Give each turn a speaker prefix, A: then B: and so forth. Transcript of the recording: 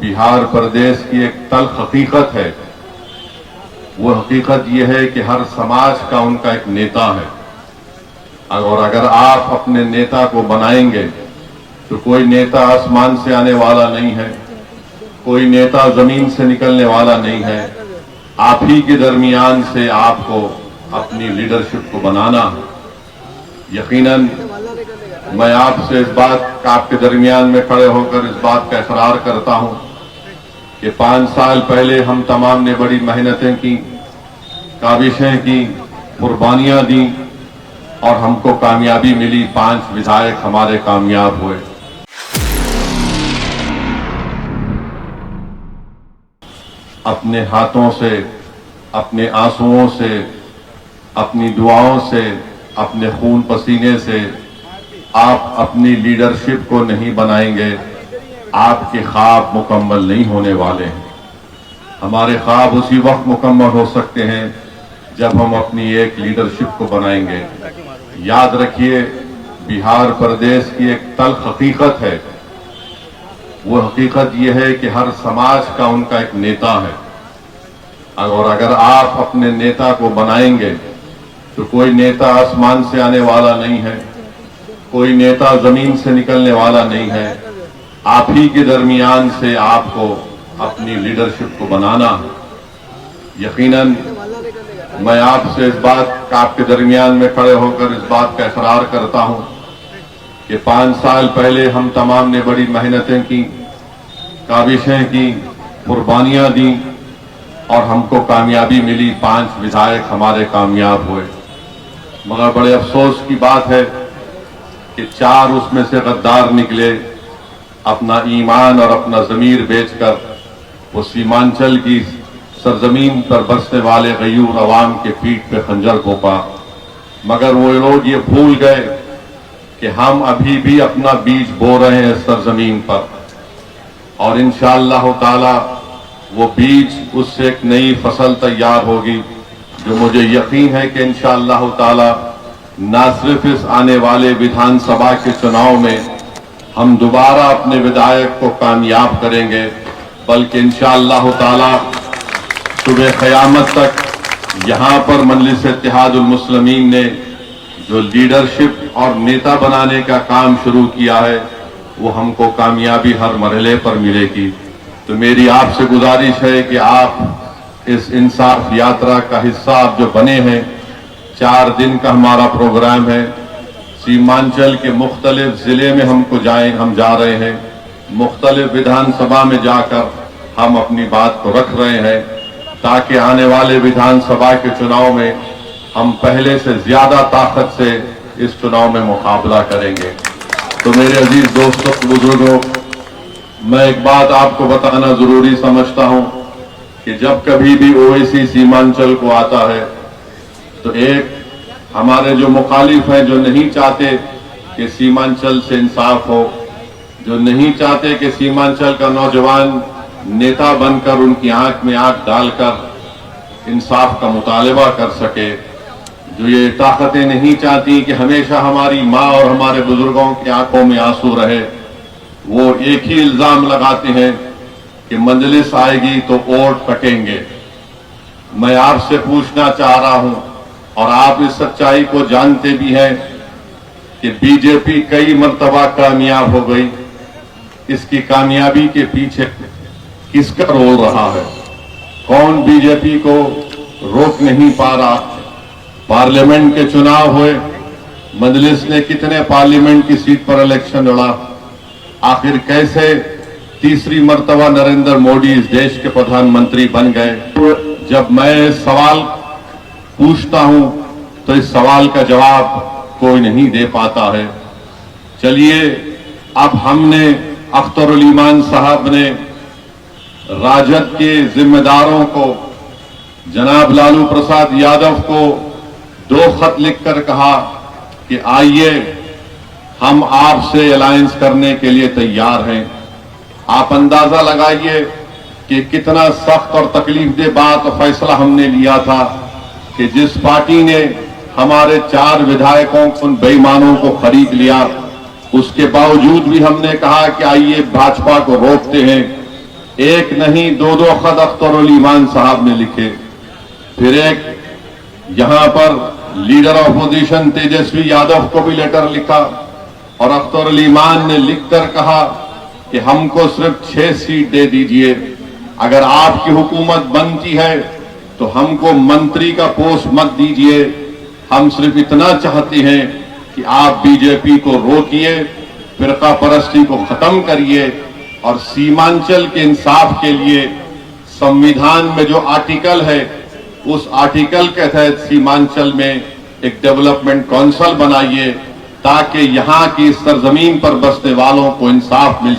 A: बिहार प्रदेश की एक तल्ख हकीकत है। वो हकीकत ये है कि हर समाज का उनका एक नेता है, और अगर आप अपने नेता को बनाएंगे तो कोई नेता आसमान से आने वाला नहीं है, कोई नेता जमीन से निकलने वाला नहीं है। आप ही के दरमियान से आपको अपनी लीडरशिप को बनाना है। यकीनन मैं आपसे इस बात आपके दरमियान में खड़े होकर इस बात का इकरार करता हूं कि 5 साल पहले हम तमाम ने बड़ी मेहनतें की, काविशें की, कुर्बानियां दी और हमको कामयाबी मिली। 5 विधायक हमारे कामयाब हुए। अपने हाथों से, अपने आंसुओं से, अपनी दुआओं से, अपने खून पसीने से आप अपनी लीडरशिप को नहीं बनाएंगे, आपके ख्वाब मुकम्मल नहीं होने वाले हैं। हमारे ख्वाब उसी वक्त मुकम्मल हो सकते हैं जब हम अपनी एक लीडरशिप को बनाएंगे। याद रखिए, बिहार प्रदेश की एक तल्ख हकीकत है। वो हकीकत ये है कि हर समाज का उनका एक नेता है, और अगर आप अपने नेता को बनाएंगे तो कोई नेता आसमान से आने वाला नहीं है, कोई नेता जमीन से निकलने वाला नहीं है। आप ही के दरमियान से आपको अपनी लीडरशिप को बनाना है। यकीनन मैं आपसे इस बात आपके दरमियान में खड़े होकर इस बात का इकरार करता हूं कि 5 साल पहले हम तमाम ने बड़ी मेहनतें की, काविशें की, कुर्बानियां दी और हमको कामयाबी मिली। 5 विधायक हमारे कामयाब हुए। मगर बड़े अफसोस की बात है कि 4 उसमें से गद्दार निकले। अपना ईमान और अपना ज़मीर बेचकर वो सीमांचल की सरजमीन पर बसने वाले गयूर अवाम के पीठ पे खंजर घोंपा। मगर वो लोग ये भूल गए कि हम अभी भी अपना बीज बो रहे हैं सरजमीन पर, और इंशाअल्लाह ताला वो बीज, उससे एक नई फसल तैयार होगी, जो मुझे यकीन है कि इंशाअल्लाह ताला न सिर्फ इस आने वाले विधानसभा के चुनाव में हम दोबारा अपने विधायक को कामयाब करेंगे, बल्कि इंशाअल्लाह ताला सुबह क़यामत तक यहाँ पर मजलिस इत्तेहादुल मुस्लिमीन ने जो लीडरशिप और नेता बनाने का काम शुरू किया है, वो हमको कामयाबी हर मरहले पर मिलेगी। तो मेरी आपसे गुजारिश है कि आप इस इंसाफ यात्रा का हिस्सा आप जो बने हैं, 4 दिन का हमारा प्रोग्राम है। सीमांचल के मुख्तलिफ जिले में हम जा रहे हैं। मुख्तलिफ विधानसभा में जाकर हम अपनी बात को रख रहे हैं, ताकि आने वाले विधानसभा के चुनाव में हम पहले से ज्यादा ताकत से इस चुनाव में मुकाबला करेंगे। तो मेरे अजीज दोस्तों, बुजुर्गों, मैं एक बात आपको बताना जरूरी समझता हूं कि जब कभी भी ओवैसी सीमांचल को आता है तो एक हमारे जो मुखालिफ हैं, जो नहीं चाहते कि सीमांचल से इंसाफ हो, जो नहीं चाहते कि सीमांचल का नौजवान नेता बनकर उनकी आंख में आंख डालकर इंसाफ का मुतालबा कर सके, जो ये ताकतें नहीं चाहती कि हमेशा हमारी माँ और हमारे बुजुर्गों की आंखों में आंसू रहे, वो एक ही इल्जाम लगाते हैं कि मजलिस आएगी तो वोट कटेंगे। मैं आपसे पूछना चाह रहा हूं, और आप इस सच्चाई को जानते भी हैं, कि बीजेपी कई मर्तबा कामयाब हो गई। इसकी कामयाबी के पीछे किसका रोल रहा है? कौन बीजेपी को रोक नहीं पा रहा? पार्लियामेंट के चुनाव हुए, मजलिस ने कितने पार्लियामेंट की सीट पर इलेक्शन लड़ा? आखिर कैसे तीसरी मर्तबा नरेंद्र मोदी इस देश के प्रधानमंत्री बन गए? जब मैं सवाल पूछता हूं तो इस सवाल का जवाब कोई नहीं दे पाता है। चलिए, अब हमने अख्तरुल ईमान साहब ने राजद के जिम्मेदारों को, जनाब लालू प्रसाद यादव को 2 खत लिखकर कहा कि आइए हम आपसे अलायंस करने के लिए तैयार हैं। आप अंदाजा लगाइए कि कितना सख्त और तकलीफदेह बात और फैसला हमने लिया था कि जिस पार्टी ने हमारे 4 विधायकों उन बेईमानों को खरीद लिया, उसके बावजूद भी हमने कहा कि आइए भाजपा को रोकते हैं। एक नहीं दो दो खत अख्तर उल ईमान साहब ने लिखे। फिर एक यहां पर लीडर ऑपोजिशन तेजस्वी यादव को भी लेटर लिखा और अख्तर उल ईमान ने लिखकर कहा कि हमको सिर्फ 6 सीट दे दीजिए, अगर आपकी हुकूमत बनती है तो हमको मंत्री का पोस्ट मत दीजिए, हम सिर्फ इतना चाहते हैं कि आप बीजेपी को रोकिए, फिरका परस्ती को खत्म करिए और सीमांचल के इंसाफ के लिए संविधान में जो आर्टिकल है उस आर्टिकल के तहत सीमांचल में एक डेवलपमेंट काउंसिल बनाइए ताकि यहां की सरजमीन पर बसने वालों को इंसाफ मिल